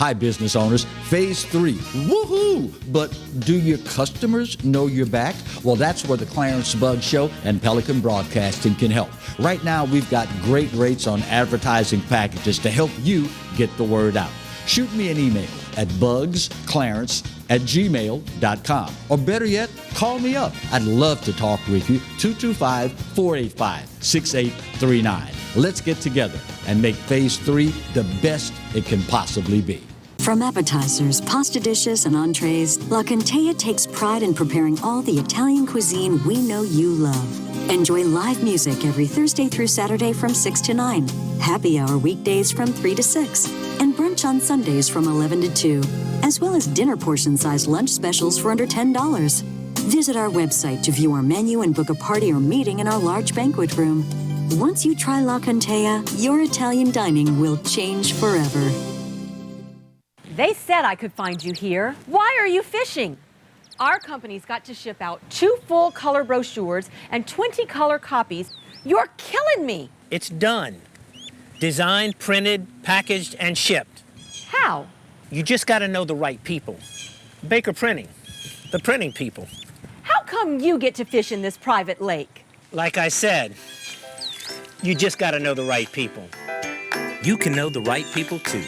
Hi, business owners. Phase 3. Woohoo! But do your customers know you're back? Well, that's where the Clarence Bug Show and Pelican Broadcasting can help. Right now, we've got great rates on advertising packages to help you get the word out. Shoot me an email at bugsclarence@gmail.com. Or better yet, call me up. I'd love to talk with you. 225-485-6839. Let's get together and make Phase 3 the best it can possibly be. From appetizers, pasta dishes, and entrees, La Contea takes pride in preparing all the Italian cuisine we know you love. Enjoy live music every Thursday through Saturday from 6 to 9, happy hour weekdays from 3 to 6, and brunch on Sundays from 11 to 2, as well as dinner portion-sized lunch specials for under $10. Visit our website to view our menu and book a party or meeting in our large banquet room. Once you try La Contea, your Italian dining will change forever. They said I could find you here. Why are you fishing? Our company's got to ship out 2 full color brochures and 20 color copies. You're killing me. It's done. Designed, printed, packaged, and shipped. How? You just got to know the right people. Baker Printing, the printing people. How come you get to fish in this private lake? Like I said, you just got to know the right people. You can know the right people too.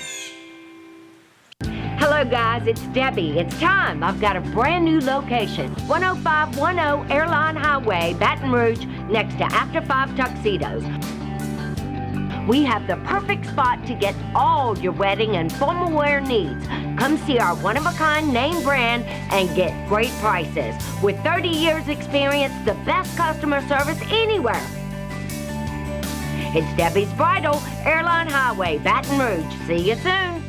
Hello guys, it's Debbie. It's time. I've got a brand new location. 10510 Airline Highway, Baton Rouge, next to After 5 Tuxedos. We have the perfect spot to get all your wedding and formal wear needs. Come see our one-of-a-kind name brand and get great prices. With 30 years experience, the best customer service anywhere. It's Debbie's Bridal, Airline Highway, Baton Rouge. See you soon.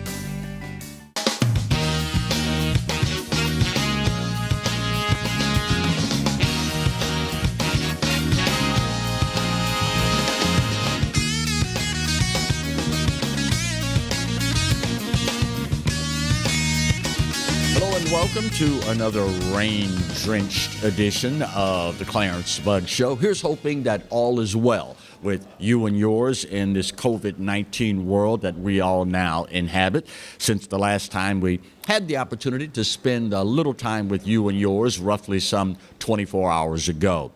Welcome to another rain-drenched edition of the Clarence Bug Show. Here's hoping that all is well with you and yours in this COVID-19 world that we all now inhabit. Since the last time we had the opportunity to spend a little time with you and yours, roughly some 24 hours ago.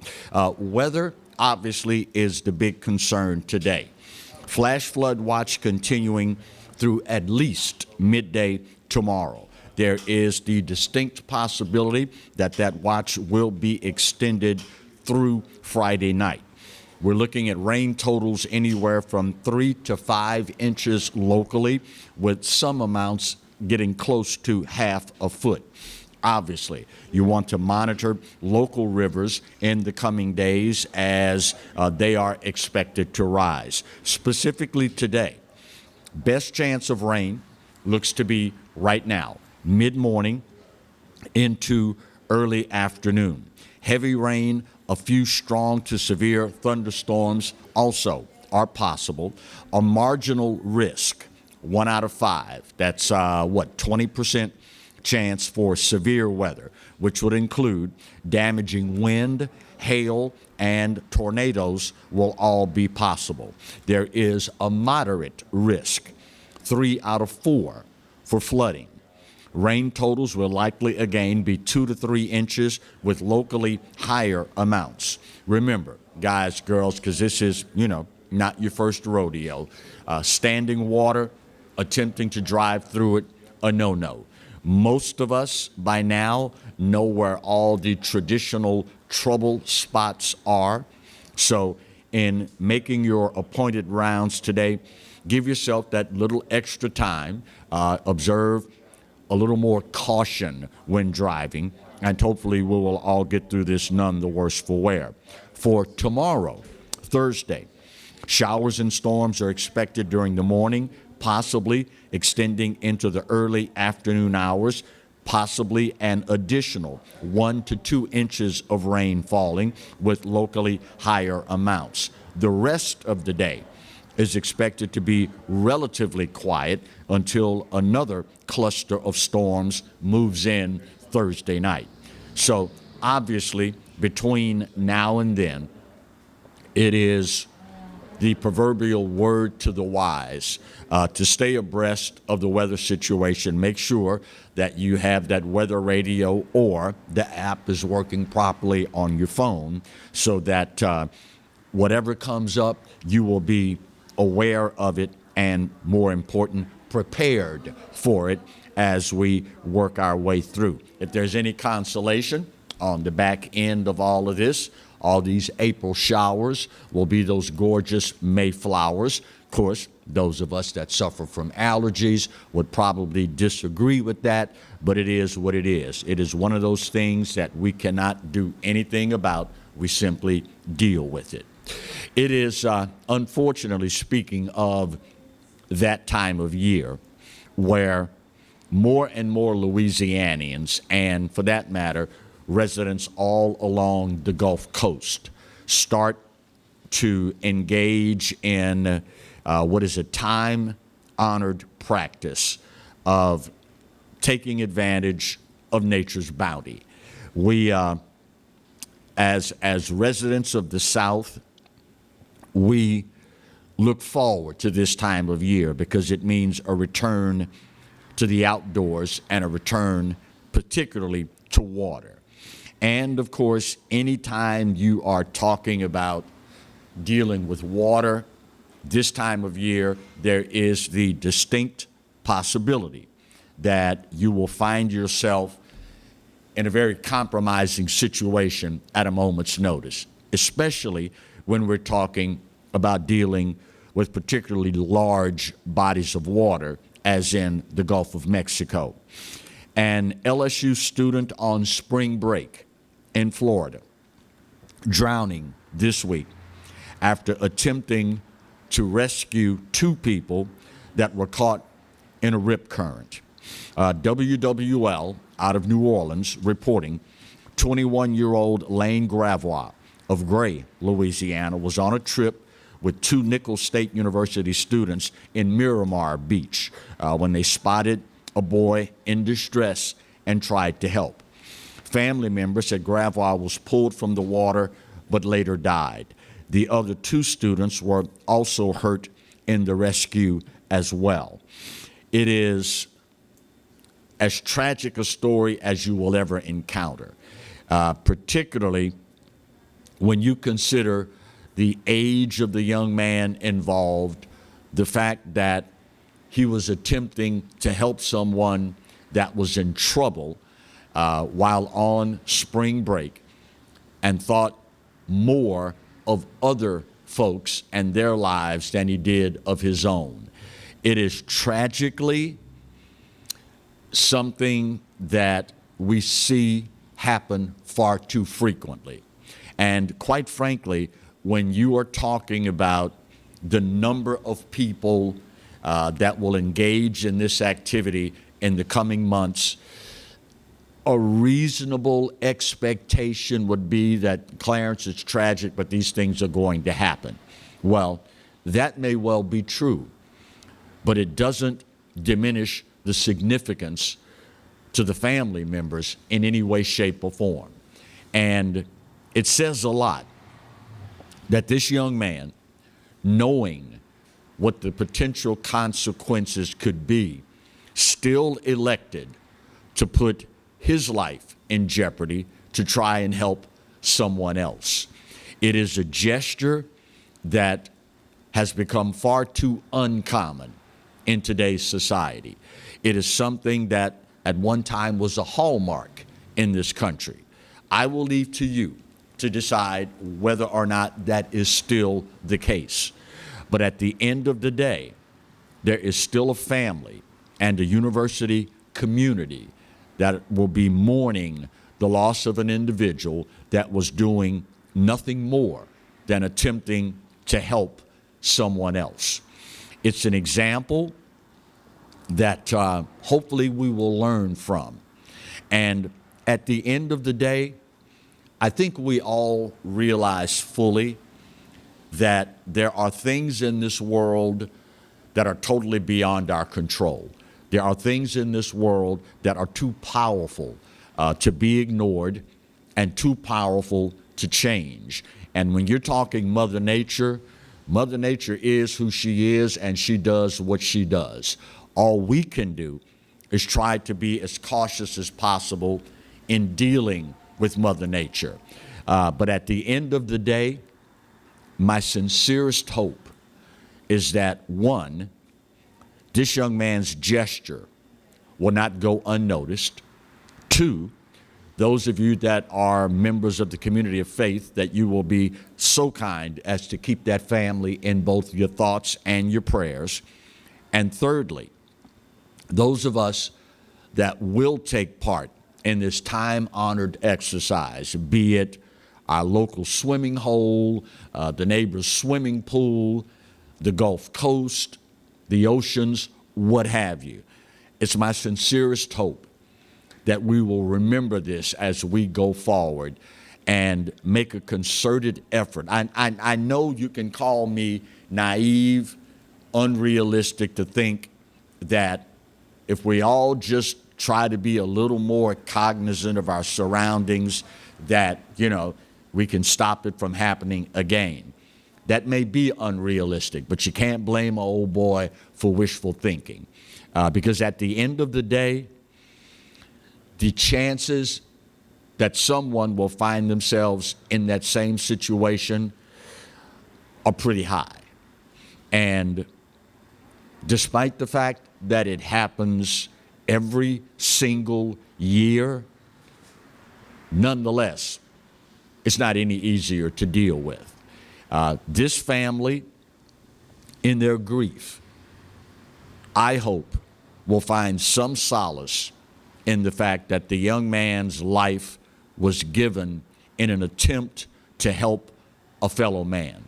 Weather, obviously, is the big concern today. Flash flood watch continuing through at least midday tomorrow. There is the distinct possibility that that watch will be extended through Friday night. We're looking at rain totals anywhere from 3 to 5 inches locally, with some amounts getting close to half a foot. Obviously, you want to monitor local rivers in the coming days as they are expected to rise. Specifically today, best chance of rain looks to be right now, mid-morning into early afternoon. Heavy rain, a few strong to severe thunderstorms also are possible. A marginal risk, 1 out of 5. That's 20% chance for severe weather, which would include damaging wind, hail, and tornadoes will all be possible. There is a moderate risk, 3 out of 4 for flooding. Rain totals will likely again be 2 to 3 inches with locally higher amounts. Remember, guys, girls, because this is, not your first rodeo. Standing water, attempting to drive through it, a no-no. Most of us by now know where all the traditional trouble spots are. So in making your appointed rounds today, give yourself that little extra time. Observe a little more caution when driving, and hopefully we will all get through this none the worse for wear. For tomorrow, Thursday, showers and storms are expected during the morning, possibly extending into the early afternoon hours, possibly an additional 1 to 2 inches of rain falling with locally higher amounts. The rest of the day is expected to be relatively quiet until another cluster of storms moves in Thursday night. So obviously, between now and then, it is the proverbial word to the wise to stay abreast of the weather situation. Make sure that you have that weather radio or the app is working properly on your phone so that whatever comes up, you will be aware of it and, more important, prepared for it as we work our way through. If there's any consolation on the back end of all of this, all these April showers will be those gorgeous Mayflowers. Of course, those of us that suffer from allergies would probably disagree with that, but it is what it is. It is one of those things that we cannot do anything about. We simply deal with it. It is, unfortunately, speaking of that time of year, where more and more Louisianians, and for that matter, residents all along the Gulf Coast, start to engage in what is a time-honored practice of taking advantage of nature's bounty. We, as residents of the South, we look forward to this time of year because it means a return to the outdoors and a return particularly to water. And of course, anytime you are talking about dealing with water this time of year, there is the distinct possibility that you will find yourself in a very compromising situation at a moment's notice, especially when we're talking about dealing with particularly large bodies of water, as in the Gulf of Mexico. An LSU student on spring break in Florida drowning this week after attempting to rescue two people that were caught in a rip current. WWL out of New Orleans reporting 21-year-old Lane Gravois of Gray, Louisiana, was on a trip with two Nichols State University students in Miramar Beach when they spotted a boy in distress and tried to help. Family members said Gravois was pulled from the water but later died. The other two students were also hurt in the rescue as well. It is as tragic a story as you will ever encounter, particularly when you consider the age of the young man involved, the fact that he was attempting to help someone that was in trouble while on spring break and thought more of other folks and their lives than he did of his own. It is tragically something that we see happen far too frequently. And quite frankly, when you are talking about the number of people that will engage in this activity in the coming months, a reasonable expectation would be that, Clarence, it's tragic, but these things are going to happen. Well, that may well be true, but it doesn't diminish the significance to the family members in any way, shape, or form. And it says a lot that this young man, knowing what the potential consequences could be, still elected to put his life in jeopardy to try and help someone else. It is a gesture that has become far too uncommon in today's society. It is something that at one time was a hallmark in this country. I will leave to you to decide whether or not that is still the case. But at the end of the day, there is still a family and a university community that will be mourning the loss of an individual that was doing nothing more than attempting to help someone else. It's an example that hopefully we will learn from. And at the end of the day, I think we all realize fully that there are things in this world that are totally beyond our control. There are things in this world that are too powerful to be ignored and too powerful to change. And when you're talking Mother Nature, Mother Nature is who she is, and she does what she does. All we can do is try to be as cautious as possible in dealing with Mother Nature. But at the end of the day, my sincerest hope is that, one, this young man's gesture will not go unnoticed. Two, those of you that are members of the community of faith, that you will be so kind as to keep that family in both your thoughts and your prayers. And thirdly, those of us that will take part in this time-honored exercise, be it our local swimming hole, the neighbor's swimming pool, the Gulf Coast, the oceans, what have you. It's my sincerest hope that we will remember this as we go forward and make a concerted effort. I know you can call me naive, unrealistic to think that if we all just try to be a little more cognizant of our surroundings, that, we can stop it from happening again. That may be unrealistic, but you can't blame an old boy for wishful thinking. Because at the end of the day, the chances that someone will find themselves in that same situation are pretty high. And despite the fact that it happens every single year, nonetheless, it's not any easier to deal with. This family, in their grief, I hope will find some solace in the fact that the young man's life was given in an attempt to help a fellow man.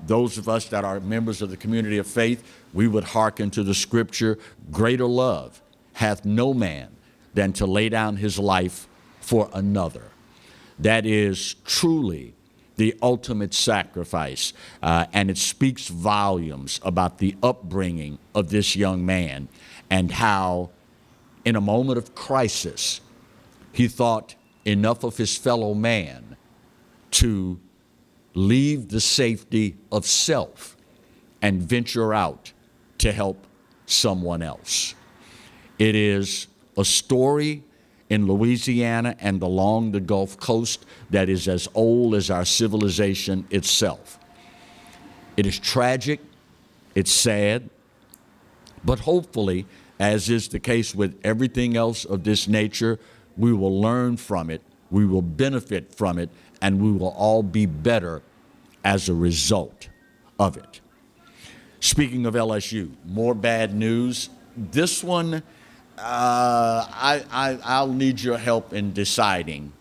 Those of us that are members of the community of faith, we would hearken to the scripture, greater love hath no man than to lay down his life for another. That is truly the ultimate sacrifice, and it speaks volumes about the upbringing of this young man and how, in a moment of crisis, he thought enough of his fellow man to leave the safety of self and venture out to help someone else. It is a story in Louisiana and along the Gulf Coast that is as old as our civilization itself. It is tragic, it's sad, but hopefully, as is the case with everything else of this nature, we will learn from it, we will benefit from it, and we will all be better as a result of it. Speaking of LSU, more bad news. This one, I'll need your help in deciding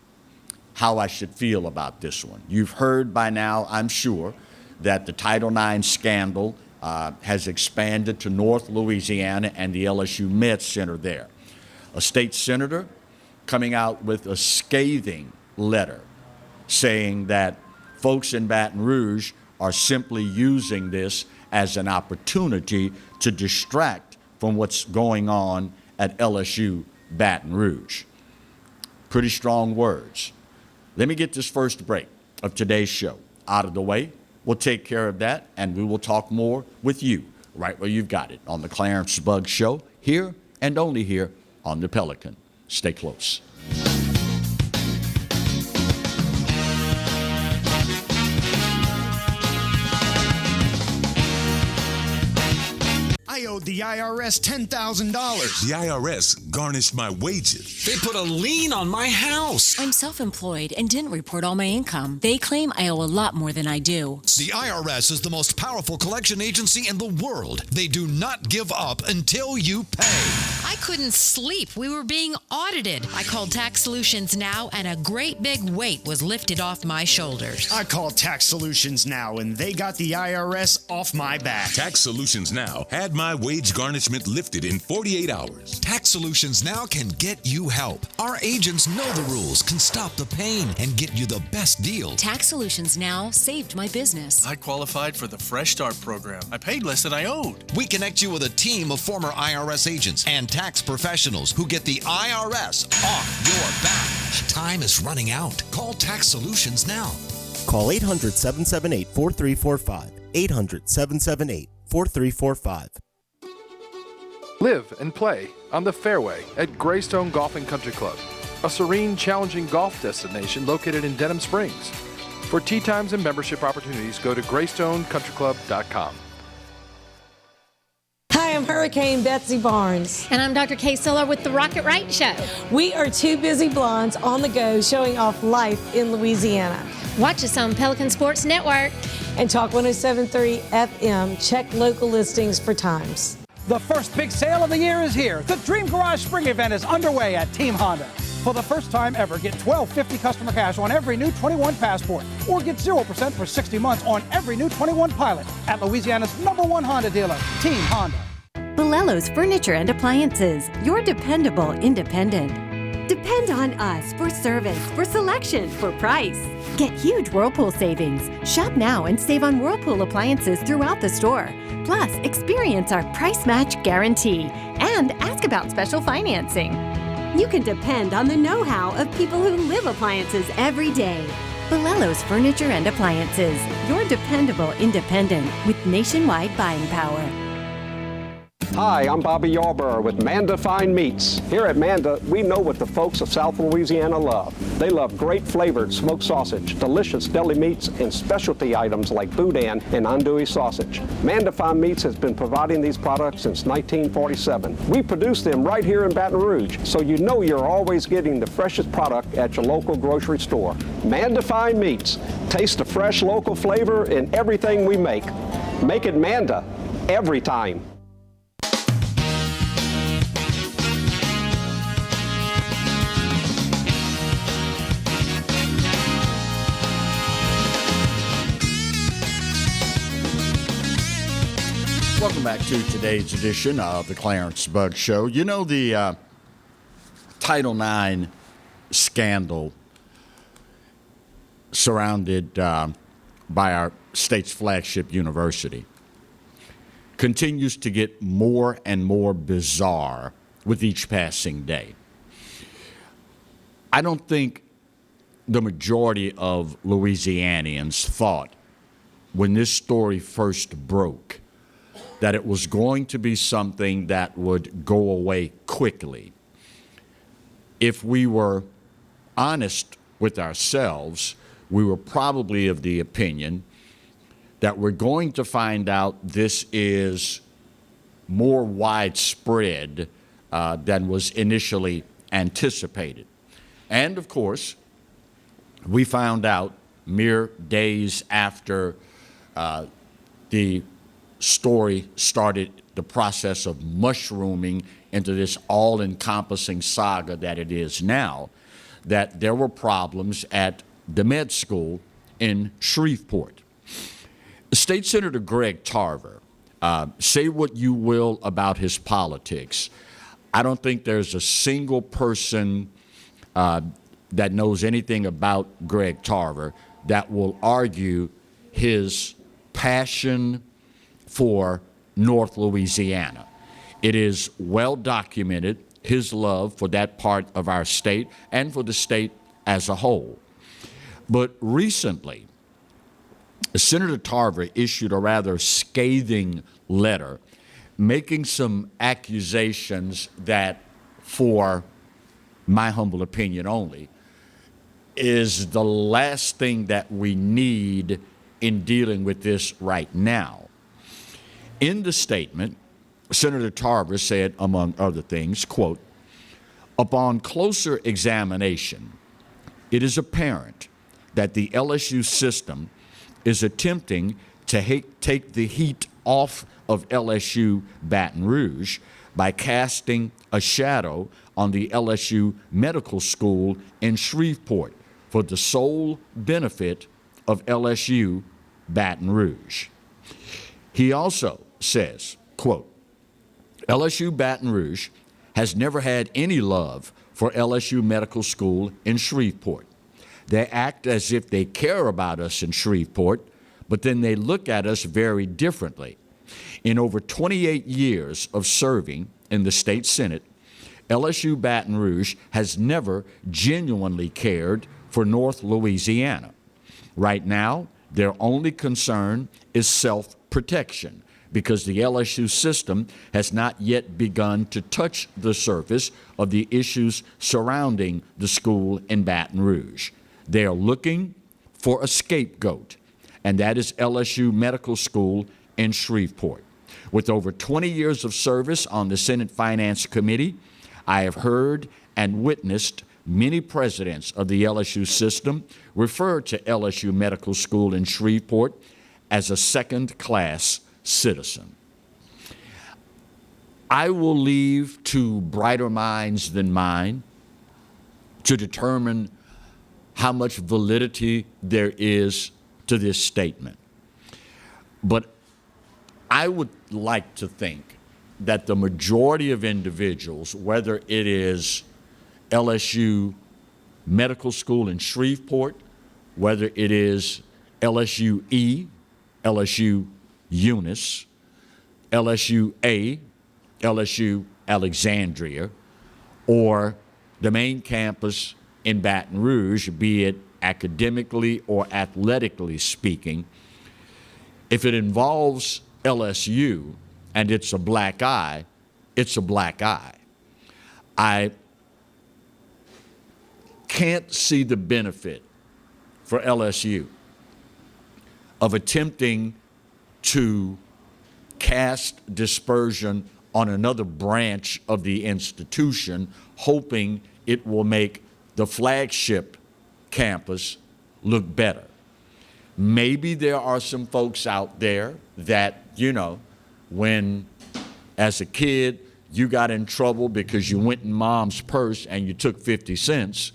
how I should feel about this one. You've heard by now, I'm sure, that the Title IX scandal has expanded to North Louisiana and the LSU Med Center there. A state senator coming out with a scathing letter saying that folks in Baton Rouge are simply using this as an opportunity to distract from what's going on at LSU Baton Rouge. Pretty strong words. Let me get this first break of today's show out of the way. We'll take care of that, and we will talk more with you right where you've got it on the Clarence Bugg Show, here and only here on the Pelican. Stay close. I owed the IRS $10,000. The IRS garnished my wages. They put a lien on my house. I'm self-employed and didn't report all my income. They claim I owe a lot more than I do. The IRS is the most powerful collection agency in the world. They do not give up until you pay. I couldn't sleep. We were being audited. I called Tax Solutions Now, and a great big weight was lifted off my shoulders. I called Tax Solutions Now, and they got the IRS off my back. Tax Solutions Now had my wage garnishment lifted in 48 hours. Tax Solutions Now can get you help. Our agents know the rules, can stop the pain, and get you the best deal. Tax Solutions Now saved my business. I qualified for the Fresh Start program. I paid less than I owed. We connect you with a team of former IRS agents and tax professionals who get the IRS off your back. Time is running out. Call Tax Solutions now. Call 800-778-4345. 800-778-4345. Live and play on the fairway at Greystone Golf and Country Club, a serene, challenging golf destination located in Denham Springs. For tee times and membership opportunities, go to greystonecountryclub.com. Hi, I'm Hurricane Betsy Barnes. And I'm Dr. Kay Siller with the Rocket Right Show. We are two busy blondes on the go showing off life in Louisiana. Watch us on Pelican Sports Network. And Talk 107.3 FM. Check local listings for times. The first big sale of the year is here. The Dream Garage Spring Event is underway at Team Honda. For the first time ever, get $1,250 customer cash on every new 21 Passport, or get 0% for 60 months on every new 21 Pilot at Louisiana's #1 Honda dealer, Team Honda. Bolello's Furniture and Appliances, your dependable independent. Depend on us for service, for selection, for price. Get huge Whirlpool savings. Shop now and save on Whirlpool appliances throughout the store. Plus, experience our price match guarantee and ask about special financing. You can depend on the know-how of people who live appliances every day. Bolello's Furniture and Appliances, your dependable independent with nationwide buying power. Hi, I'm Bobby Yarborough with Manda Fine Meats. Here at Manda, we know what the folks of South Louisiana love. They love great flavored smoked sausage, delicious deli meats, and specialty items like boudin and andouille sausage. Manda Fine Meats has been providing these products since 1947. We produce them right here in Baton Rouge, so you know you're always getting the freshest product at your local grocery store. Manda Fine Meats. Taste the fresh local flavor in everything we make. Make it Manda every time. Welcome back to today's edition of the Clarence Bug Show. You know, the Title IX scandal surrounded by our state's flagship university continues to get more and more bizarre with each passing day. I don't think the majority of Louisianians thought when this story first broke that it was going to be something that would go away quickly. If we were honest with ourselves, we were probably of the opinion that we're going to find out this is more widespread than was initially anticipated. And of course, we found out mere days after the story started the process of mushrooming into this all-encompassing saga that it is now, that there were problems at the med school in Shreveport. State Senator Greg Tarver, say what you will about his politics, I don't think there's a single person that knows anything about Greg Tarver that will argue his passion for North Louisiana. It is well documented, his love for that part of our state and for the state as a whole. But recently, Senator Tarver issued a rather scathing letter making some accusations that, for my humble opinion only, is the last thing that we need in dealing with this right now. In the statement, Senator Tarver said, among other things, quote, "Upon closer examination, it is apparent that the LSU system is attempting to take the heat off of LSU Baton Rouge by casting a shadow on the LSU Medical School in Shreveport for the sole benefit of LSU Baton Rouge." He also says, quote, "LSU Baton Rouge has never had any love for LSU Medical School in Shreveport. They act as if they care about us in Shreveport, but then they look at us very differently. In over 28 years of serving in the state Senate, LSU Baton Rouge has never genuinely cared for North Louisiana. Right now, Their only concern is self-protection because the LSU system has not yet begun to touch the surface of the issues surrounding the school in Baton Rouge. They are looking for a scapegoat, and that is LSU Medical School in Shreveport. With over 20 years of service on the Senate Finance Committee, I have heard and witnessed many presidents of the LSU system refer to LSU Medical School in Shreveport as a second-class citizen. I will leave to brighter minds than mine to determine how much validity there is to this statement. But I would like to think that the majority of individuals, whether it is LSU Medical School in Shreveport, whether it is LSU E, LSU Eunice, LSU A, LSU Alexandria, or the main campus in Baton Rouge, be it academically or athletically speaking, if it involves LSU and it's a black eye, it's a black eye. I can't see the benefit for LSU of attempting to cast dispersion on another branch of the institution, hoping it will make the flagship campus look better. Maybe there are some folks out there that, when as a kid you got in trouble because you went in mom's purse and you took 50 cents,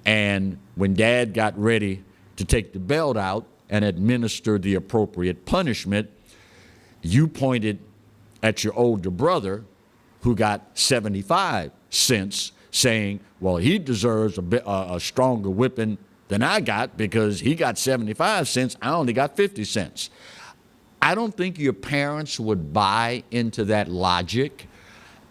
and when dad got ready to take the belt out and administer the appropriate punishment, you pointed at your older brother who got 75 cents, saying, well, he deserves a stronger whipping than I got because he got 75 cents, I only got 50 cents. I don't think your parents would buy into that logic,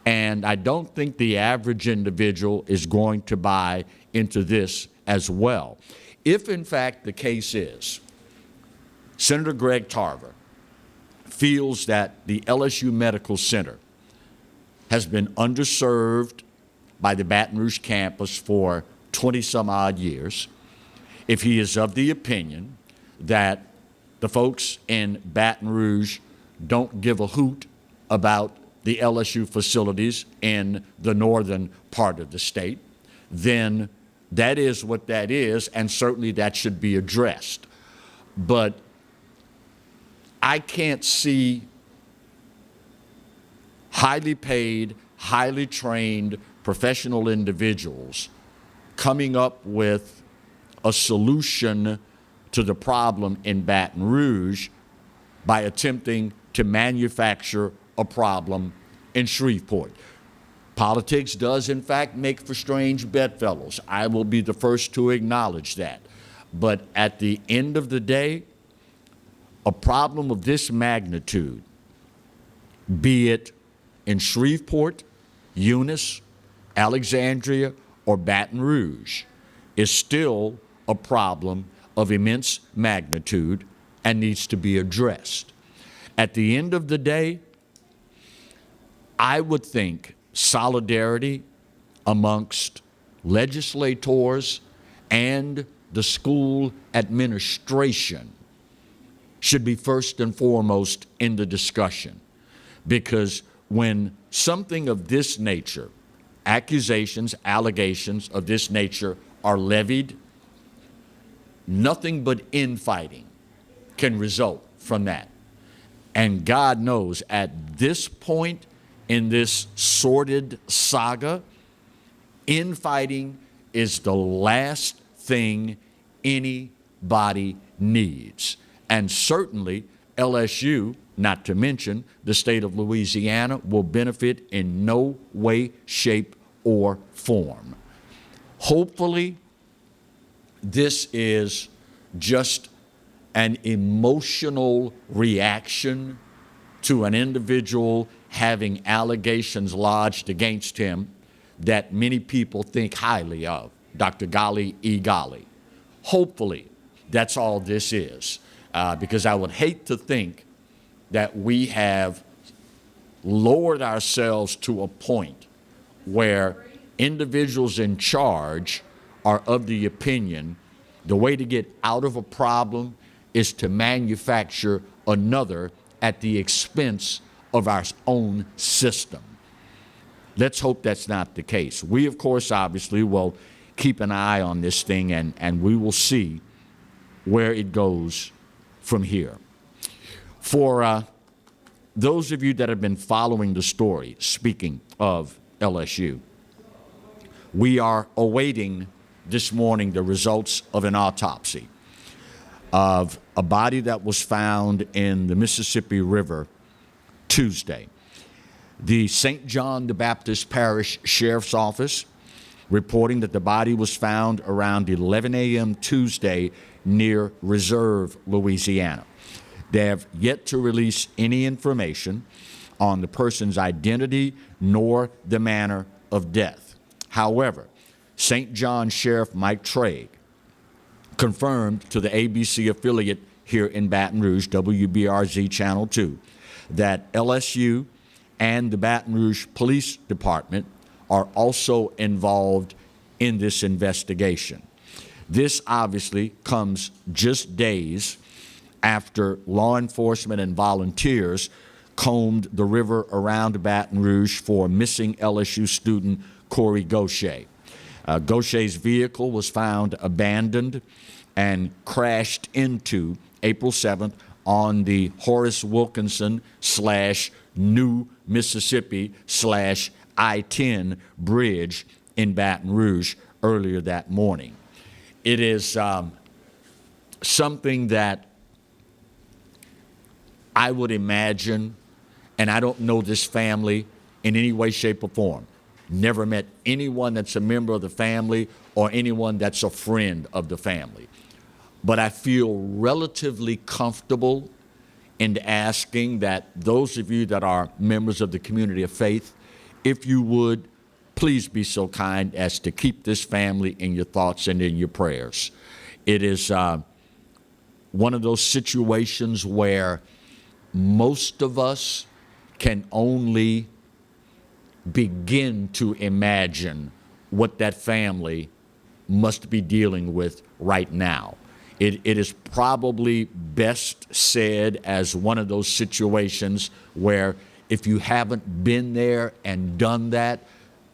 and I don't think the average individual is going to buy into this as well. If, in fact, the case is Senator Greg Tarver feels that the LSU Medical Center has been underserved by the Baton Rouge campus for 20-some-odd years, if he is of the opinion that the folks in Baton Rouge don't give a hoot about the LSU facilities in the northern part of the state, then that is what that is, and certainly that should be addressed. But I can't see highly paid, highly trained professional individuals coming up with a solution to the problem in Baton Rouge by attempting to manufacture a problem in Shreveport. Politics does, in fact, make for strange bedfellows. I will be the first to acknowledge that. But at the end of the day, a problem of this magnitude, be it in Shreveport, Eunice, Alexandria, or Baton Rouge, is still a problem of immense magnitude and needs to be addressed. At the end of the day, I would think solidarity amongst legislators and the school administration should be first and foremost in the discussion, because when something of this nature, accusations, allegations of this nature are levied, nothing but infighting can result from that. And God knows at this point in this sordid saga, infighting is the last thing anybody needs. And certainly LSU, not to mention the state of Louisiana, will benefit in no way, shape, or form. Hopefully, this is just an emotional reaction to an individual having allegations lodged against him that many people think highly of, Dr. Ghali E. Ghali. Hopefully, That's all this is. Because I would hate to think that we have lowered ourselves to a point where individuals in charge are of the opinion the way to get out of a problem is to manufacture another at the expense of our own system. Let's hope that's not the case. We, of course, obviously will keep an eye on this thing, and we will see where it goes from here. For those of you that have been following the story, speaking of LSU, we are awaiting this morning the results of an autopsy of a body that was found in the Mississippi River Tuesday. The St. John the Baptist Parish Sheriff's Office reporting that the body was found around 11 a.m. Tuesday near Reserve, Louisiana. They have yet to release any information on the person's identity nor the manner of death. However, St. John Sheriff Mike Trigg confirmed to the ABC affiliate here in Baton Rouge, WBRZ Channel 2, that LSU and the Baton Rouge Police Department are also involved in this investigation. This obviously comes just days after law enforcement and volunteers combed the river around Baton Rouge for missing LSU student Corey Gaucher. Gaucher's vehicle was found abandoned and crashed into April 7th on the Horace Wilkinson / New Mississippi / I-10 bridge in Baton Rouge earlier that morning. It is something that I would imagine, and I don't know this family in any way, shape, or form. Never met anyone that's a member of the family or anyone that's a friend of the family. But I feel relatively comfortable in asking that those of you that are members of the community of faith, if you would, please be so kind as to keep this family in your thoughts and in your prayers. It is one of those situations where most of us can only begin to imagine what that family must be dealing with right now. It is probably best said as one of those situations where if you haven't been there and done that,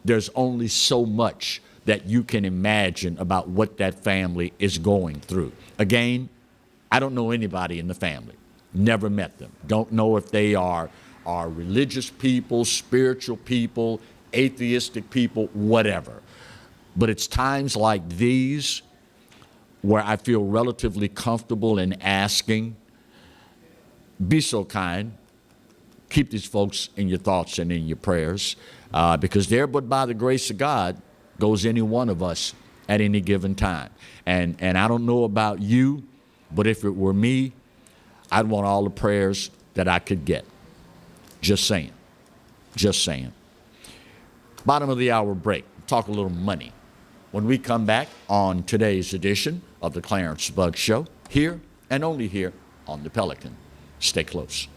there's only so much that you can imagine about what that family is going through. Again, I don't know anybody in the family. Never met them. Don't know if they are religious people, spiritual people, atheistic people, whatever. But it's times like these where I feel relatively comfortable in asking, be so kind, keep these folks in your thoughts and in your prayers, because there but by the grace of God goes any one of us at any given time. And I don't know about you, but if it were me, I'd want all the prayers that I could get. Just saying. Just saying. Bottom of the hour break. Talk a little money. When we come back on today's edition of the Clarence Bugg Show, here and only here on the Pelican. Stay close.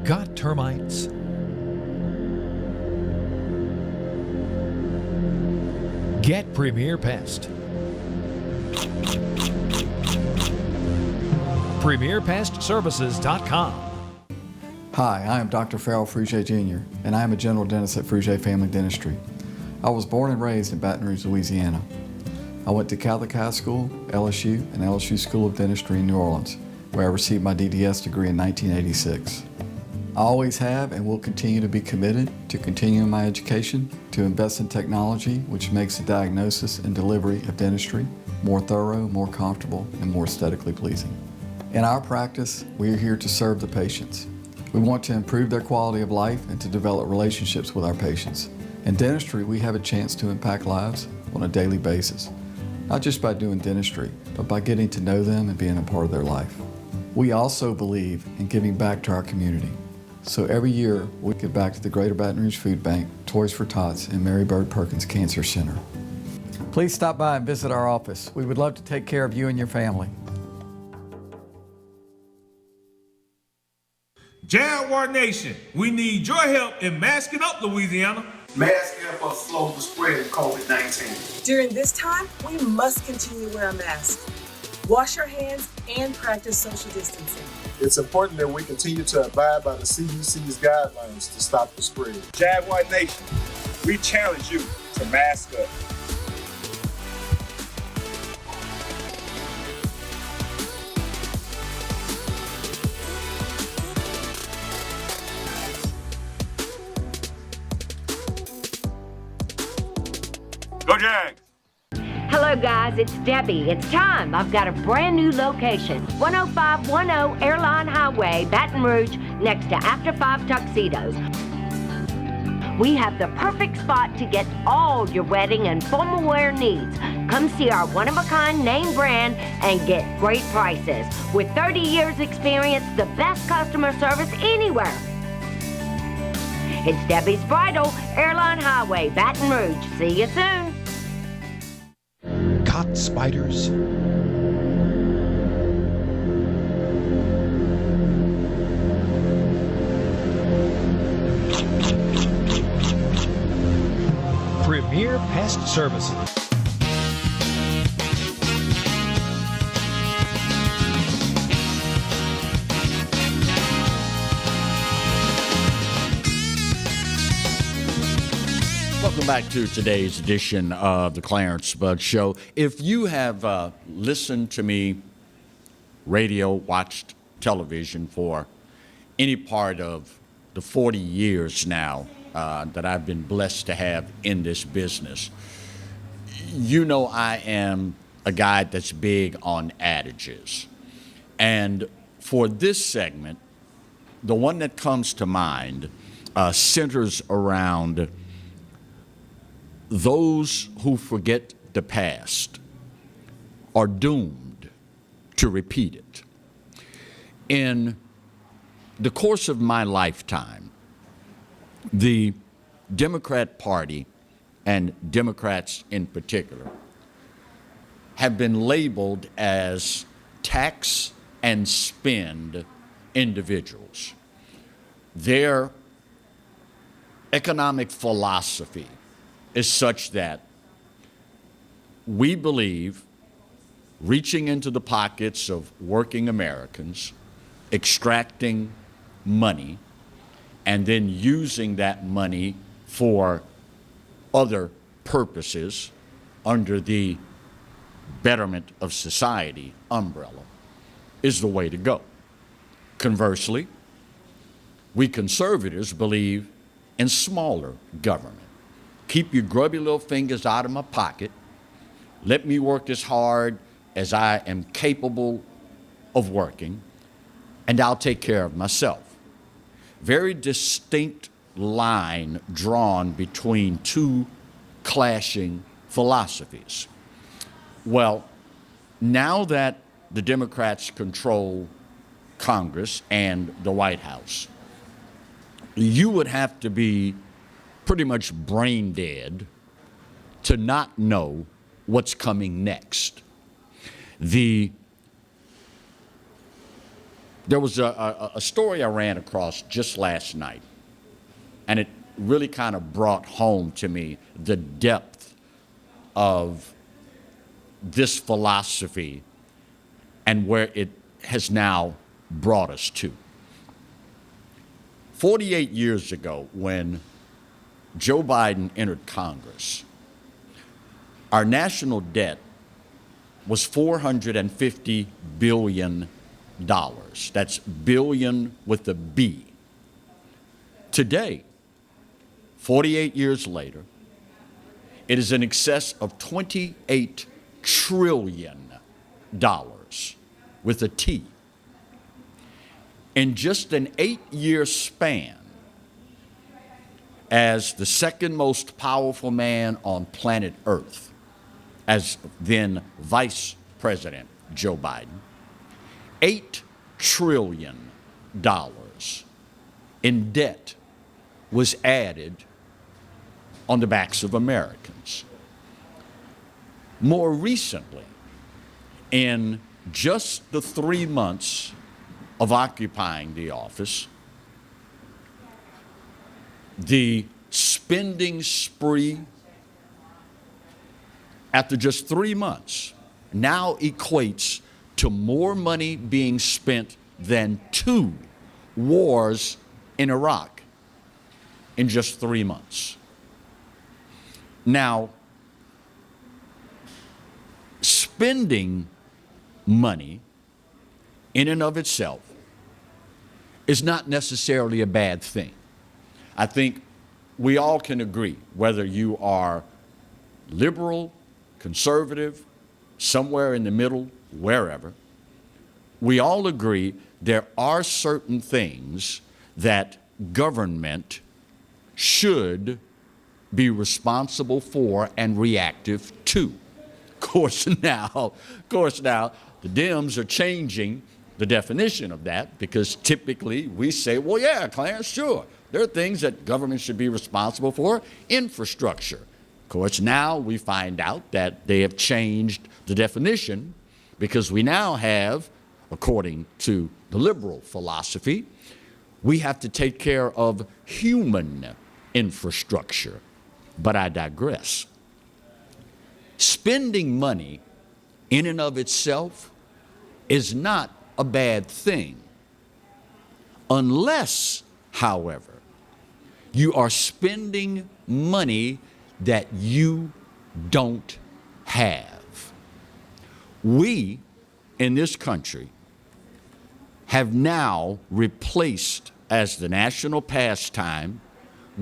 Got termites? Get Premier Pest. PremierPestServices.com. Hi, I am Dr. Farrell Frugier Jr., and I am a general dentist at Frugier Family Dentistry. I was born and raised in Baton Rouge, Louisiana. I went to Catholic High School, LSU, and LSU School of Dentistry in New Orleans, where I received my DDS degree in 1986. I always have and will continue to be committed to continuing my education, to invest in technology which makes the diagnosis and delivery of dentistry more thorough, more comfortable, and more aesthetically pleasing. In our practice, we are here to serve the patients. We want to improve their quality of life and to develop relationships with our patients. In dentistry, we have a chance to impact lives on a daily basis, not just by doing dentistry, but by getting to know them and being a part of their life. We also believe in giving back to our community. So every year, we give back to the Greater Baton Rouge Food Bank, Toys for Tots, and Mary Bird Perkins Cancer Center. Please stop by and visit our office. We would love to take care of you and your family. Jaguar Nation, we need your help in masking up Louisiana. Masks help us slow the spread of COVID-19. During this time, we must continue to wear a mask. Wash your hands and practice social distancing. It's important that we continue to abide by the CDC's guidelines to stop the spread. Jaguar Nation, we challenge you to mask up. Go Jags! Hello guys, it's Debbie. It's time. I've got a brand new location. 10510 Airline Highway, Baton Rouge, next to After 5 Tuxedos. We have the perfect spot to get all your wedding and formal wear needs. Come see our one-of-a-kind name brand and get great prices. With 30 years experience, the best customer service anywhere. It's Debbie's Bridal, Airline Highway, Baton Rouge. See you soon. Cot spiders. Premier Pest Services. Welcome back to today's edition of the Clarence Bud Show. If you have listened to me, radio, watched television for any part of the 40 years now that I've been blessed to have in this business, you know I am a guy that's big on adages. And for this segment, the one that comes to mind centers around those who forget the past are doomed to repeat it. In the course of my lifetime, the Democrat Party, and Democrats in particular, have been labeled as tax and spend individuals. Their economic philosophy is such that we believe reaching into the pockets of working Americans, extracting money, and then using that money for other purposes under the betterment of society umbrella is the way to go. Conversely, we conservatives believe in smaller government. Keep your grubby little fingers out of my pocket. Let me work as hard as I am capable of working, and I'll take care of myself. Very distinct line drawn between two clashing philosophies. Well, now that the Democrats control Congress and the White House, you would have to be pretty much brain dead to not know what's coming next. There was a story I ran across just last night, and it really kind of brought home to me the depth of this philosophy and where it has now brought us to. 48 years ago, when Joe Biden entered Congress, our national debt was $450 billion. That's billion with a B. Today, 48 years later, it is in excess of $28 trillion with a T. In just an 8-year span, as the second most powerful man on planet Earth, as then Vice President Joe Biden, $8 trillion in debt was added on the backs of Americans. More recently, in just the 3 months of occupying the office, the spending spree after just 3 months now equates to more money being spent than 2 wars in Iraq in just 3 months. Now, spending money in and of itself is not necessarily a bad thing. I think we all can agree, whether you are liberal, conservative, somewhere in the middle, wherever, we all agree there are certain things that government should be responsible for and reactive to. Of course now, the Dems are changing the definition of that, because typically we say, well, yeah, Clarence, sure, there are things that government should be responsible for, infrastructure. Of course, now we find out that they have changed the definition, because we now have, according to the liberal philosophy, we have to take care of human infrastructure. But I digress. Spending money in and of itself is not a bad thing, unless, however, you are spending money that you don't have. We in this country have now replaced as the national pastime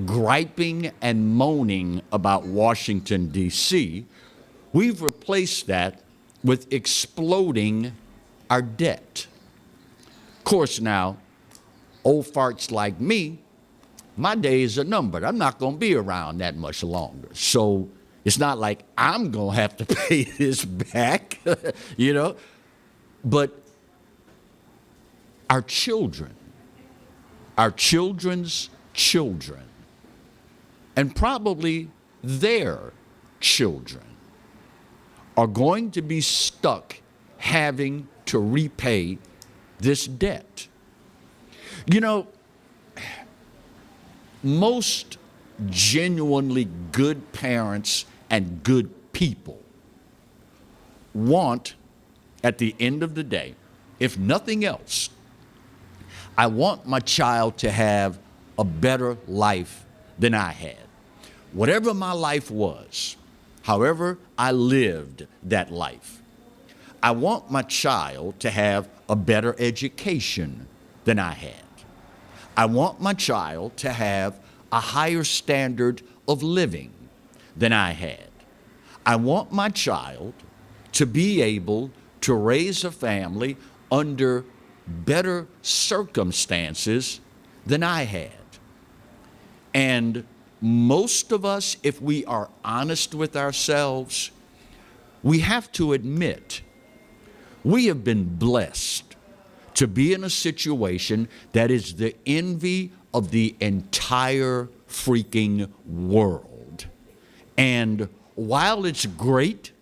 griping and moaning about Washington, D.C. We've replaced that with exploding our debt. Of course, now, old farts like me, my days are numbered. I'm not going to be around that much longer. So it's not like I'm going to have to pay this back, you know. But our children, our children's children, and probably their children are going to be stuck having to repay this debt. You know, most genuinely good parents and good people want, at the end of the day, if nothing else, I want my child to have a better life than I had. Whatever my life was, however I lived that life, I want my child to have a better education than I had. I want my child to have a higher standard of living than I had. I want my child to be able to raise a family under better circumstances than I had. And most of us, if we are honest with ourselves, we have to admit we have been blessed to be in a situation that is the envy of the entire freaking world. And while it's great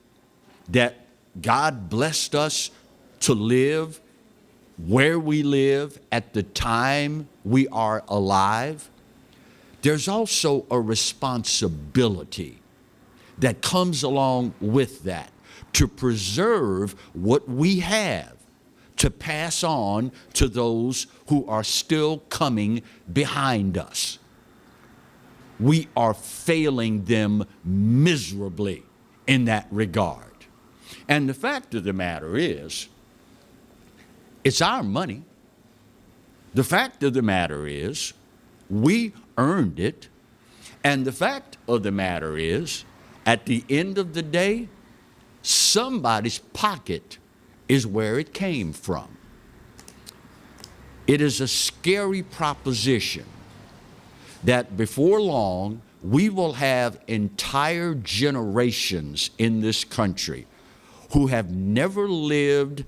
that God blessed us to live where we live at the time we are alive, there's also a responsibility that comes along with that to preserve what we have, to pass on to those who are still coming behind us. We are failing them miserably in that regard. And the fact of the matter is, it's our money. The fact of the matter is, we earned it. And the fact of the matter is, at the end of the day, somebody's pocket is where it came from. It is a scary proposition that before long, we will have entire generations in this country who have never lived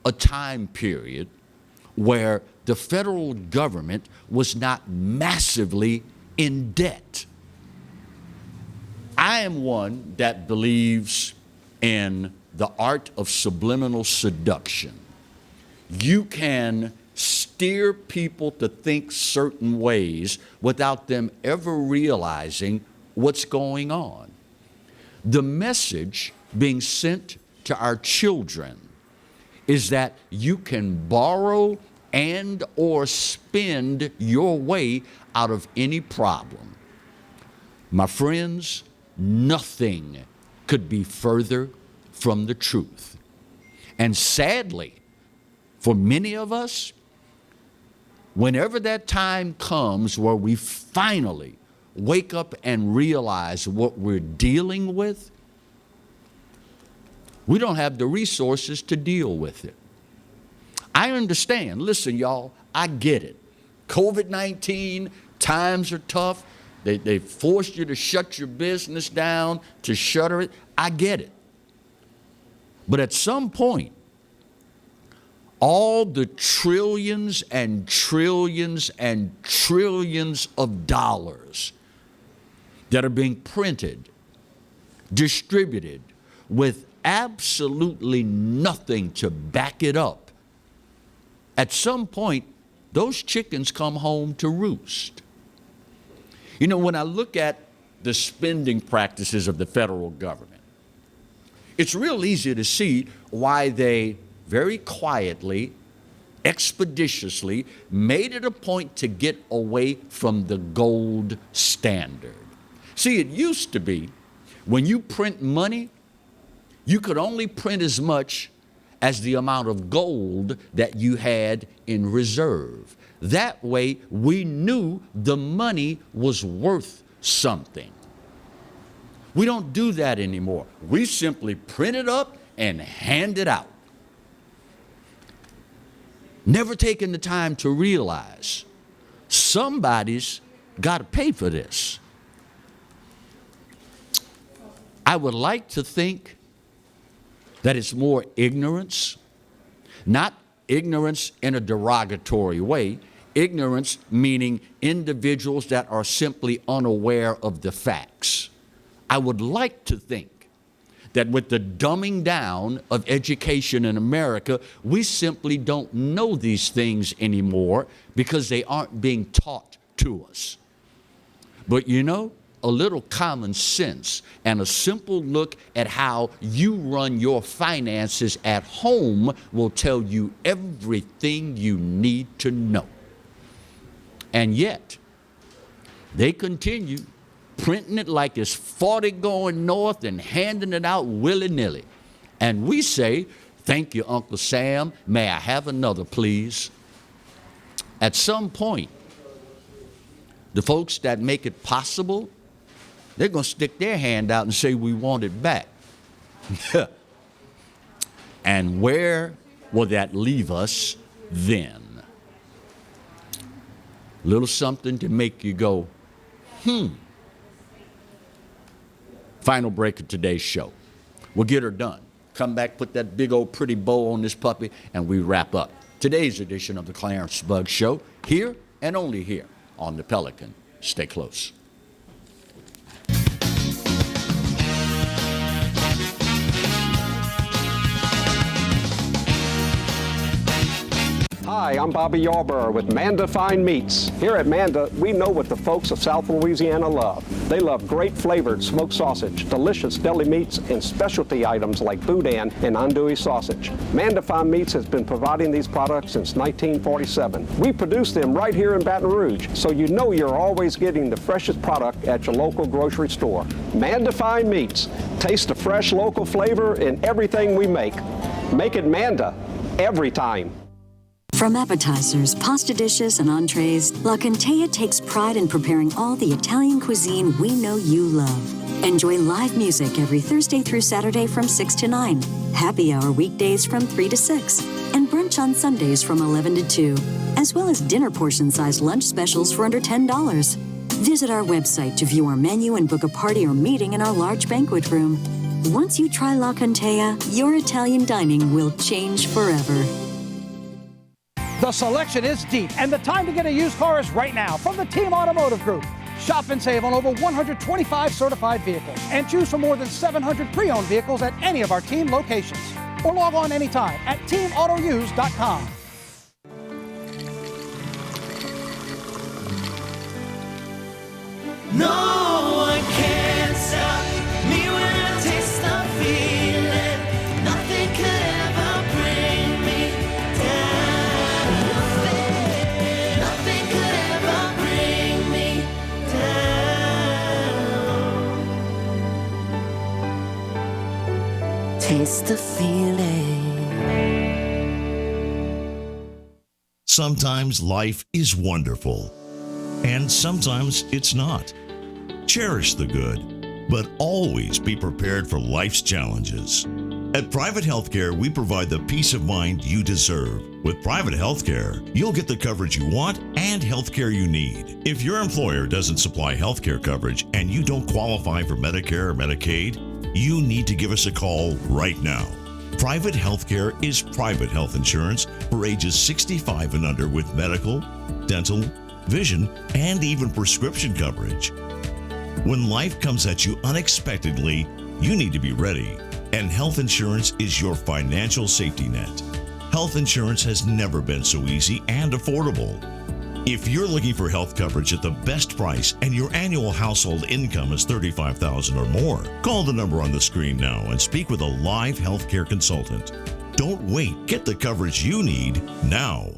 a time period where the federal government was not massively in debt. I am one that believes in the art of subliminal seduction. You can steer people to think certain ways without them ever realizing what's going on. The message being sent to our children is that you can borrow and or spend your way out of any problem. My friends, nothing could be further from the truth. And sadly, for many of us, whenever that time comes where we finally wake up and realize what we're dealing with, we don't have the resources to deal with it. I understand. Listen, y'all, I get it. COVID-19, times are tough. They forced you to shut your business down, to shutter it. I get it. But at some point, all the trillions and trillions and trillions of dollars that are being printed, distributed with absolutely nothing to back it up, at some point, those chickens come home to roost. You know, when I look at the spending practices of the federal government, it's real easy to see why they very quietly, expeditiously made it a point to get away from the gold standard. See, it used to be when you print money, you could only print as much as the amount of gold that you had in reserve. That way, we knew the money was worth something. We don't do that anymore. We simply print it up and hand it out. Never taking the time to realize somebody's got to pay for this. I would like to think that it's more ignorance, not ignorance in a derogatory way, ignorance meaning individuals that are simply unaware of the facts. I would like to think that with the dumbing down of education in America, we simply don't know these things anymore because they aren't being taught to us. But you know, a little common sense and a simple look at how you run your finances at home will tell you everything you need to know. And yet, they continue printing it like it's 40 going north and handing it out willy-nilly. And we say, "Thank you, Uncle Sam. May I have another, please?" At some point, the folks that make it possible, they're going to stick their hand out and say, "We want it back." And where will that leave us then? Little something to make you go, Final break of today's show. We'll get her done. Come back, put that big old pretty bow on this puppy, and we wrap up today's edition of the Clarence Bugg Show, here and only here on the Pelican. Stay close. Hi, I'm Bobby Yarborough with Manda Fine Meats. Here at Manda, we know what the folks of South Louisiana love. They love great flavored smoked sausage, delicious deli meats, and specialty items like boudin and andouille sausage. Manda Fine Meats has been providing these products since 1947. We produce them right here in Baton Rouge, so you know you're always getting the freshest product at your local grocery store. Manda Fine Meats. Taste the fresh local flavor in everything we make. Make it Manda every time. From appetizers, pasta dishes, and entrees, La Contea takes pride in preparing all the Italian cuisine we know you love. Enjoy live music every Thursday through Saturday from 6 to 9, happy hour weekdays from 3 to 6, and brunch on Sundays from 11 to 2, as well as dinner portion-sized lunch specials for under $10. Visit our website to view our menu and book a party or meeting in our large banquet room. Once you try La Contea, your Italian dining will change forever. The selection is deep, and the time to get a used car is right now from the Team Automotive Group. Shop and save on over 125 certified vehicles and choose from more than 700 pre-owned vehicles at any of our team locations. Or log on anytime at teamautouse.com. No one can stop me when I taste the feeling. Nothing could ever bring me down. Nothing could ever bring me down. Taste the feeling. Sometimes life is wonderful, and sometimes it's not. Cherish the good, but always be prepared for life's challenges. At Private Healthcare, we provide the peace of mind you deserve. With Private Healthcare, you'll get the coverage you want and healthcare you need. If your employer doesn't supply healthcare coverage and you don't qualify for Medicare or Medicaid, you need to give us a call right now. Private Healthcare is private health insurance for ages 65 and under with medical, dental, vision, and even prescription coverage. When life comes at you unexpectedly, you need to be ready, and health insurance is your financial safety net. Health insurance has never been so easy and affordable. If you're looking for health coverage at the best price and your annual household income is $35,000 or more, call the number on the screen now and speak with a live healthcare consultant. Don't wait. Get the coverage you need now.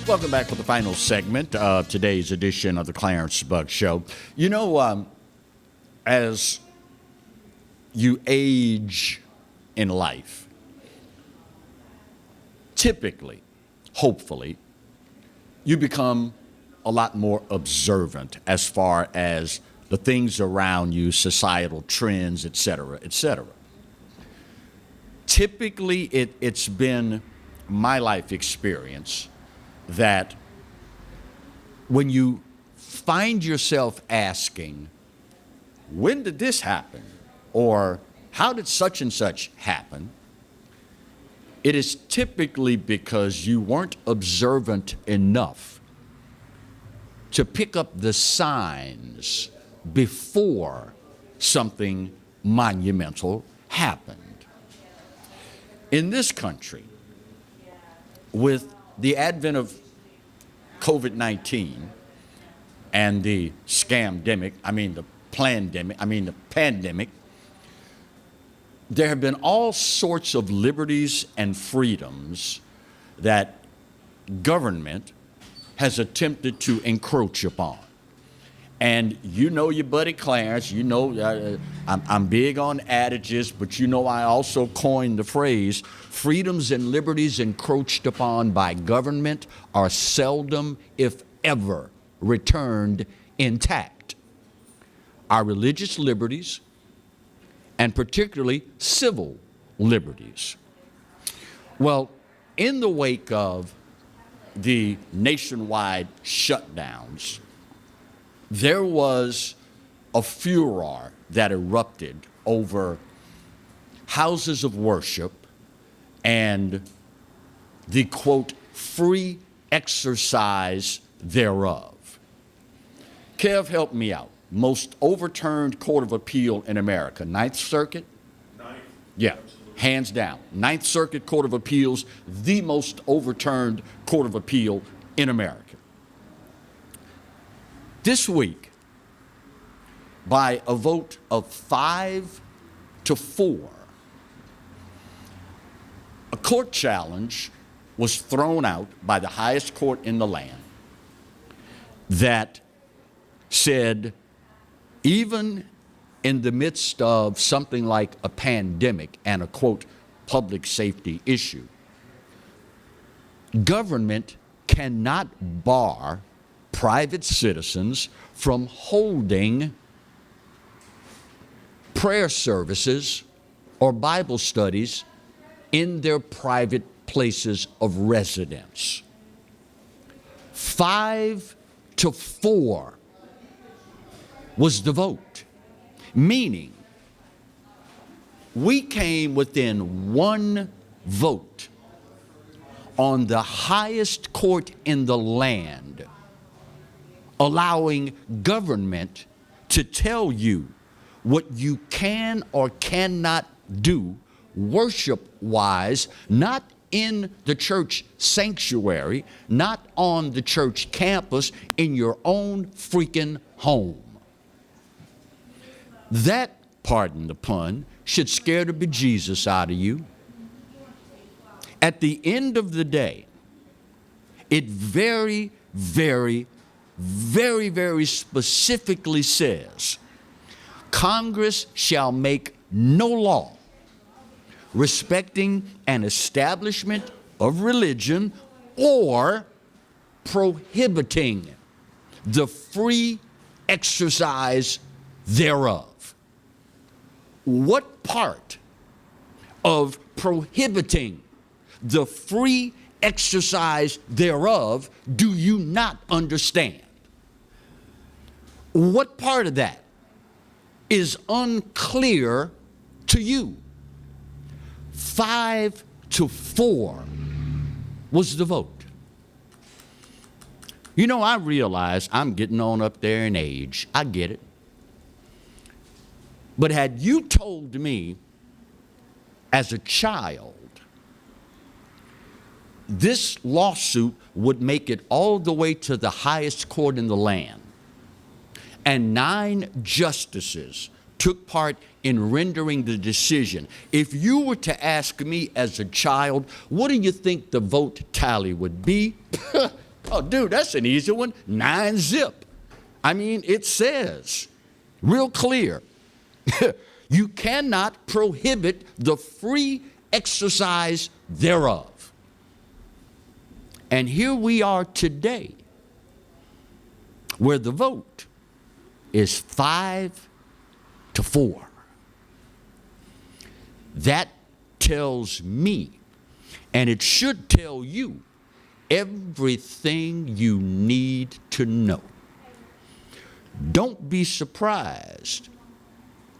Welcome back for the final segment of today's edition of the Clarence Bug Show. You know, as you age in life, typically, hopefully, you become a lot more observant as far as the things around you, societal trends, et cetera, et cetera. Typically, it's been my life experience that when you find yourself asking, when did this happen? Or how did such and such happen? It is typically because you weren't observant enough to pick up the signs before something monumental happened. In this country, with the advent of COVID-19 and the scamdemic, the pandemic, there have been all sorts of liberties and freedoms that government has attempted to encroach upon. And you know your buddy Clarence, you know I'm big on adages, but you know I also coined the phrase, freedoms and liberties encroached upon by government are seldom, if ever, returned intact. Our religious liberties, and particularly civil liberties. Well, in the wake of the nationwide shutdowns, there was a furor that erupted over houses of worship and the, quote, free exercise thereof. Kev, help me out. Most overturned court of appeal in America, Ninth Circuit? Ninth. Yeah, absolutely. Hands down. Ninth Circuit Court of Appeals, the most overturned court of appeal in America. This week, by a vote of 5-4, a court challenge was thrown out by the highest court in the land that said, even in the midst of something like a pandemic and a, quote, public safety issue, government cannot bar private citizens from holding prayer services or Bible studies in their private places of residence. 5-4 to 4 was the vote, meaning we came within 1 vote on the highest court in the land, allowing government to tell you what you can or cannot do worship-wise, not in the church sanctuary, not on the church campus, in your own freaking home. That, pardon the pun, should scare the bejesus out of you. At the end of the day, it very, very, very, very specifically says, Congress shall make no law respecting an establishment of religion or prohibiting the free exercise thereof. What part of prohibiting the free exercise thereof do you not understand? What part of that is unclear to you? 5-4 was the vote. You know, I realize I'm getting on up there in age. I get it. But had you told me as a child this lawsuit would make it all the way to the highest court in the land, and 9 justices took part in rendering the decision, if you were to ask me as a child, what do you think the vote tally would be? Oh, dude, that's an easy one. 9-0. I mean, it says real clear, you cannot prohibit the free exercise thereof. And here we are today, where the vote is 5-4. That tells me, and it should tell you, everything you need to know. Don't be surprised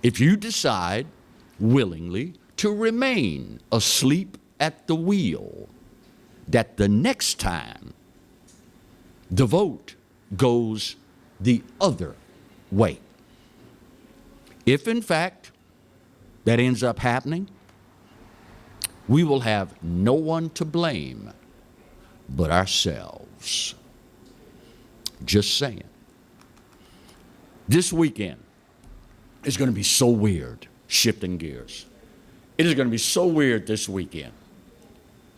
if you decide willingly to remain asleep at the wheel, that the next time the vote goes the other way. If in fact that ends up happening, we will have no one to blame but ourselves. Just saying. This weekend is going to be so weird, shifting gears. It is going to be so weird this weekend.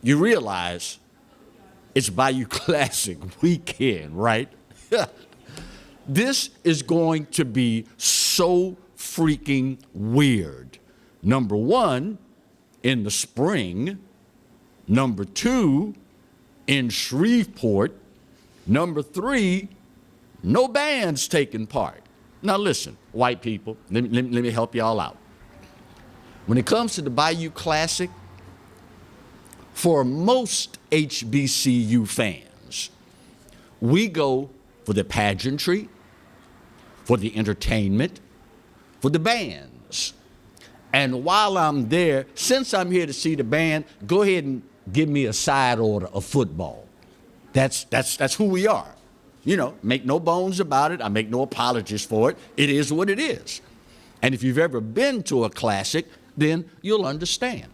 You realize it's Bayou Classic weekend, right? This is going to be so freaking weird. Number 1, in the spring. Number 2, in Shreveport. Number 3, no bands taking part. Now listen, white people, let me help y'all out. When it comes to the Bayou Classic, for most HBCU fans, we go for the pageantry, for the entertainment, for the bands. And while I'm there, since I'm here to see the band, go ahead and give me a side order of football. That's who we are. You know, make no bones about it. I make no apologies for it. It is what it is. And if you've ever been to a classic, then you'll understand.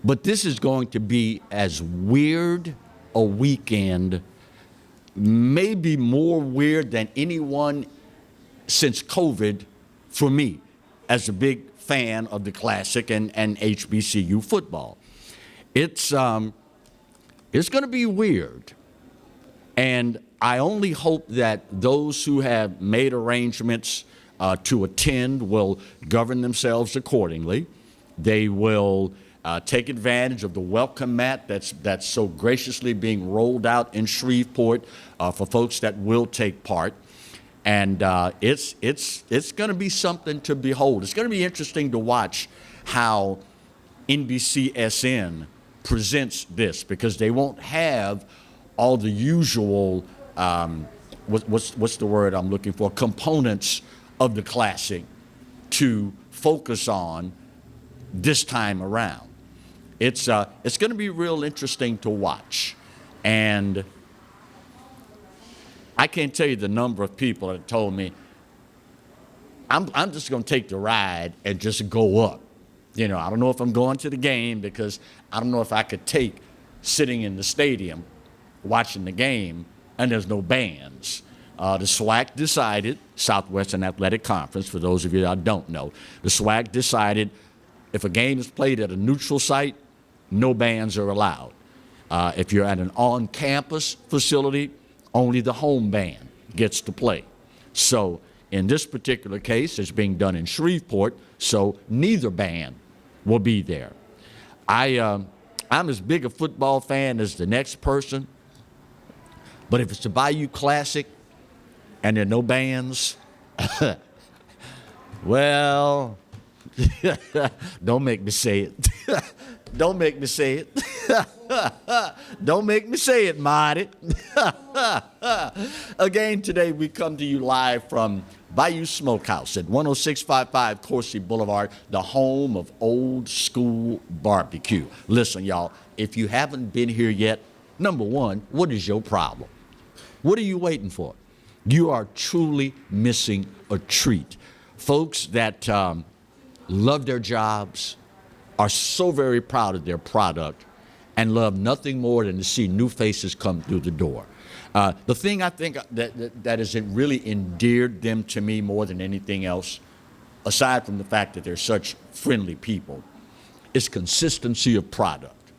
But this is going to be as weird a weekend, maybe more weird than anyone since COVID for me, as a big fan of the Classic and HBCU football. It's going to be weird. And I only hope that those who have made arrangements to attend will govern themselves accordingly. They will take advantage of the welcome mat that's so graciously being rolled out in Shreveport for folks that will take part. And it's going to be something to behold. It's going to be interesting to watch how NBCSN presents this, because they won't have all the usual what's the word I'm looking for? Components of the Classic to focus on this time around. It's going to be real interesting to watch, and I can't tell you the number of people that told me, I'm just going to take the ride and just go up. You know, I don't know if I'm going to the game because I don't know if I could take sitting in the stadium watching the game and there's no bands. The SWAC decided, Southwestern Athletic Conference, for those of you that don't know, the SWAC decided if a game is played at a neutral site, no bands are allowed. If you're at an on-campus facility, only the home band gets to play. So in this particular case, it's being done in Shreveport, so neither band will be there. I'm as big a football fan as the next person, but if it's a Bayou Classic and there are no bands, well, don't make me say it. Don't make me say it. Don't make me say it, Marty. Again, today we come to you live from Bayou Smokehouse at 10655 Coursey Boulevard, the home of old school barbecue. Listen, y'all, if you haven't been here yet, number one, what is your problem? What are you waiting for? You are truly missing a treat. Folks that love their jobs, are so very proud of their product, and love nothing more than to see new faces come through the door. The thing I think that has really endeared them to me more than anything else, aside from the fact that they're such friendly people, is consistency of product.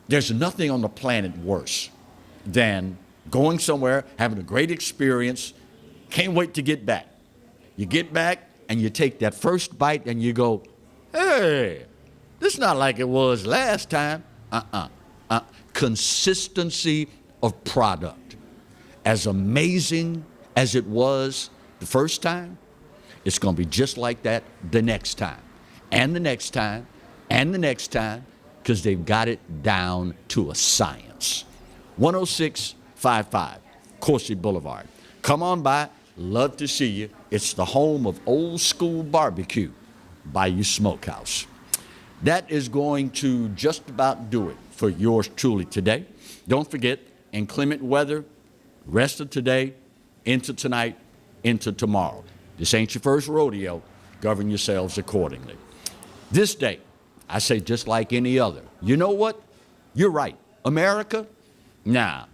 There's nothing on the planet worse than going somewhere, having a great experience, can't wait to get back. You get back and you take that first bite and you go, hey, this is not like it was last time. Consistency of product. As amazing as it was the first time, it's going to be just like that the next time, and the next time, and the next time, because they've got it down to a science. 10655 Coursey Boulevard. Come on by. Love to see you. It's the home of old school barbecue, Bayou Smokehouse. That is going to just about do it for yours truly today. Don't forget, inclement weather, rest of today, into tonight, into tomorrow. This ain't your first rodeo. Govern yourselves accordingly. This day, I say just like any other. You know what? You're right. America? Nah,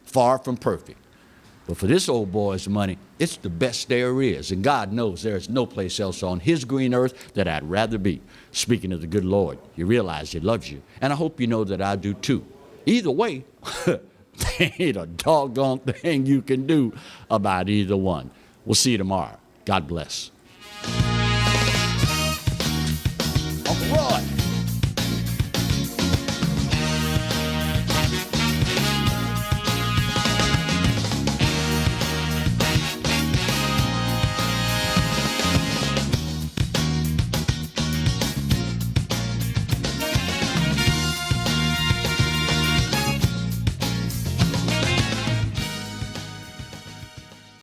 far from perfect. But for this old boy's money, it's the best there is. And God knows there is no place else on his green earth that I'd rather be. Speaking of the good Lord, you realize he loves you. And I hope you know that I do too. Either way, there ain't a doggone thing you can do about either one. We'll see you tomorrow. God bless. All right.